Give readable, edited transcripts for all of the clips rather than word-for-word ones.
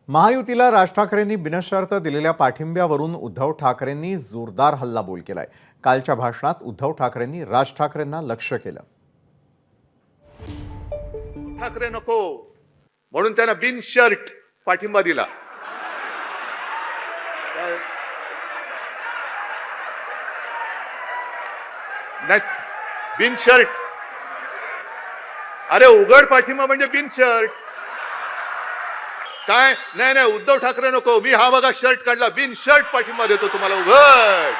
महायुतीला राज ठाकरेंनी बिनशर्त दिलेल्या पाठिंब्यावरून उद्धव ठाकरेंनी जोरदार हल्लाबोल केलाय। कालच्या भाषणात उद्धव ठाकरेंनी राज ठाकरेंना लक्ष्य केलं। ठाकरे नको म्हणून त्यांना बिनशर्त पाठिंबा दिला। बिनशर्त, अरे उघड पाठिंबा म्हणजे बिनशर्त काय? नाही नाही, उद्धव ठाकरे नको, मी हा बघा शर्ट काढला, बिनशर्त पाठिंबा देतो तुम्हाला उघड।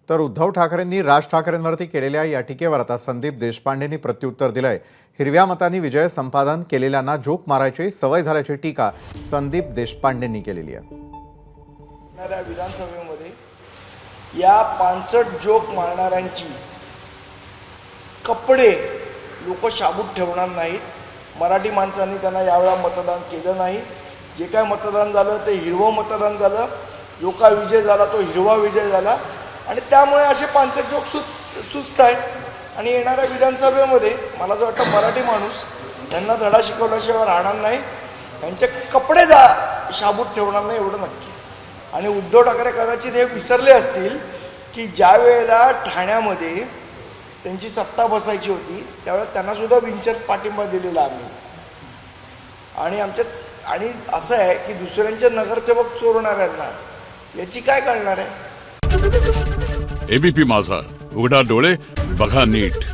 तर उद्धव ठाकरेंनी राज ठाकरेंवरती केलेल्या या टीकेवर आता संदीप देशपांडेंनी प्रत्युत्तर दिलंय। हिरव्या मतांनी विजय संपादन केलेल्यांना जोक मारायची सवय झाल्याची टीका संदीप देशपांडेंनी केलेली आहे। विधानसभेमध्ये या 65 जोक मारणाऱ्यांची कपडे लोक शाबूत ठेवणार नाहीत। मराठी माणसांनी त्यांना यावेळा मतदान केलं नाही। जे काय मतदान झालं ते हिरवं मतदान झालं। जो काय विजय झाला तो हिरवा विजय झाला आणि त्यामुळे असे 65 जोक सुस्त आहेत। आणि येणाऱ्या विधानसभेमध्ये मला असं वाटतं मराठी माणूस त्यांना धडा शिकवल्याशिवाय राहणार नाही, त्यांचे कपडे शाबूत ठेवणार नाही एवढं नक्की। आणि उद्धव ठाकरे कदाचित हे विसरले असतील की ज्या वेळेला ठाण्यामध्ये त्यांची सत्ता बसायची होती त्यावेळेला त्यांना सुद्धा बिनशर्त पाठिंबा दिलेला आम्ही। आणि असं आहे की दुसऱ्यांचे नगरसेवक चोरणाऱ्यांना याची काय कळणार आहे? एबीपी माझा, उघडा डोळे बघा नीट।